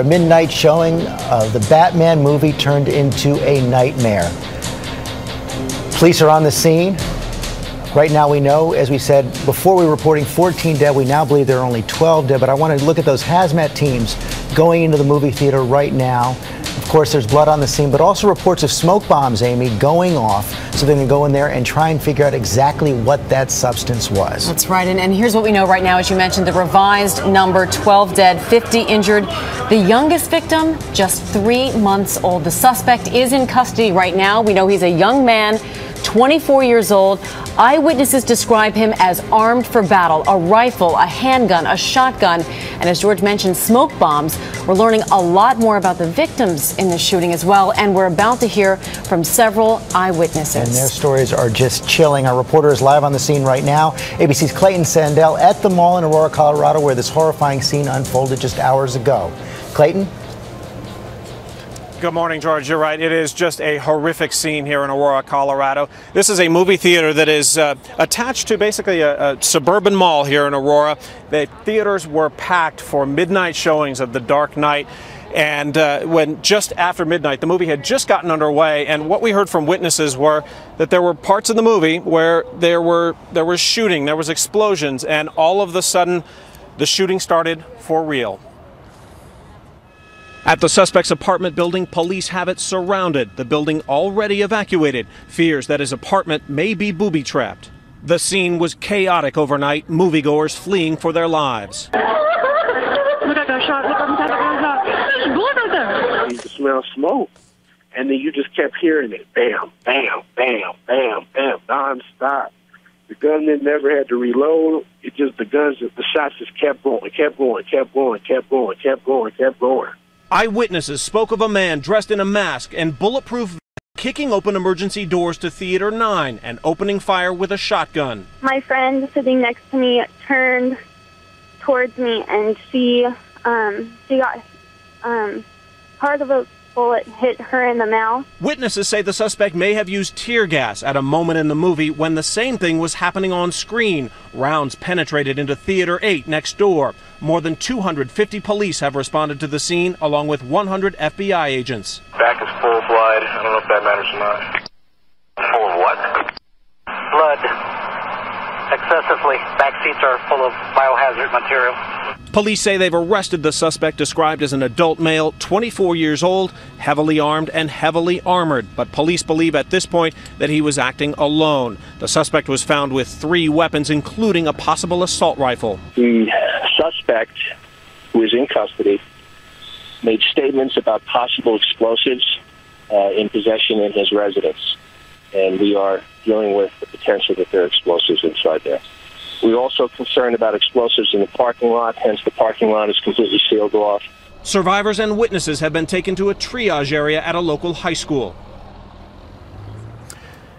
A midnight showing of the Batman movie turned into a nightmare. Police are on the scene. Right now we know, as we said before, we were reporting 14 dead. We now believe there are only 12 dead, but I want to look at those hazmat teams going into the movie theater right now. Of course, there's blood on the scene, but also reports of smoke bombs, Amy, going off. So they're going to go in there and try and figure out exactly what that substance was. That's right. And here's what we know right now. As you mentioned, the revised number, 12 dead, 50 injured. The youngest victim, just 3 months old. The suspect is in custody right now. We know he's a young man, 24 years old. Eyewitnesses describe him as armed for battle, a rifle, a handgun, a shotgun, and as George mentioned, smoke bombs. We're learning a lot more about the victims in the shooting as well, and we're about to hear from several eyewitnesses. And their stories are just chilling. Our reporter is live on the scene right now. ABC's Clayton Sandell at the mall in Aurora, Colorado, where this horrifying scene unfolded just hours ago. Clayton? Good morning, George. You're right. It is just a horrific scene here in Aurora, Colorado. This is a movie theater that is attached to basically a suburban mall here in Aurora. The theaters were packed for midnight showings of The Dark Knight. And when just after midnight, the movie had just gotten underway. And what we heard from witnesses were that there were parts of the movie where there was shooting, there was explosions, and all of a sudden, the shooting started for real. At the suspect's apartment building, police have it surrounded. The building already evacuated. Fears that his apartment may be booby-trapped. The scene was chaotic overnight, moviegoers fleeing for their lives. Look, I got shot. Look, I'm shot. There's blood right there. You could smell smoke, and then you just kept hearing it. Bam, bam, bam, bam, bam, non-stop. The gunman never had to reload. It just, the shots just kept going, kept going, kept going, kept going, kept going, kept going. Eyewitnesses spoke of a man dressed in a mask and bulletproof vest kicking open emergency doors to Theater 9 and opening fire with a shotgun. My friend sitting next to me turned towards me, and she got part of a bullet hit her in the mouth. Witnesses say the suspect may have used tear gas at a moment in the movie when the same thing was happening on screen. Rounds penetrated into Theater 8 next door. More than 250 police have responded to the scene, along with 100 FBI agents. Back is full of blood. I don't know if that matters or not. Full of what? Blood. Excessively. Back seats are full of biohazard material. Police say they've arrested the suspect, described as an adult male, 24 years old, heavily armed and heavily armored. But police believe at this point that he was acting alone. The suspect was found with 3 weapons, including a possible assault rifle. The suspect, who is in custody, made statements about possible explosives in possession in his residence. And we are dealing with the potential that there are explosives inside there. We're also concerned about explosives in the parking lot, hence the parking lot is completely sealed off. Survivors and witnesses have been taken to a triage area at a local high school.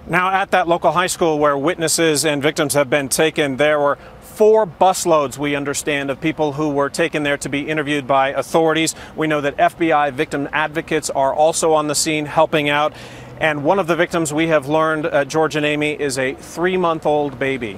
Now, at that local high school where witnesses and victims have been taken, there were 4 busloads, we understand, of people who were taken there to be interviewed by authorities. We know that FBI victim advocates are also on the scene helping out. And one of the victims we have learned, George and Amy, is a 3-month-old baby.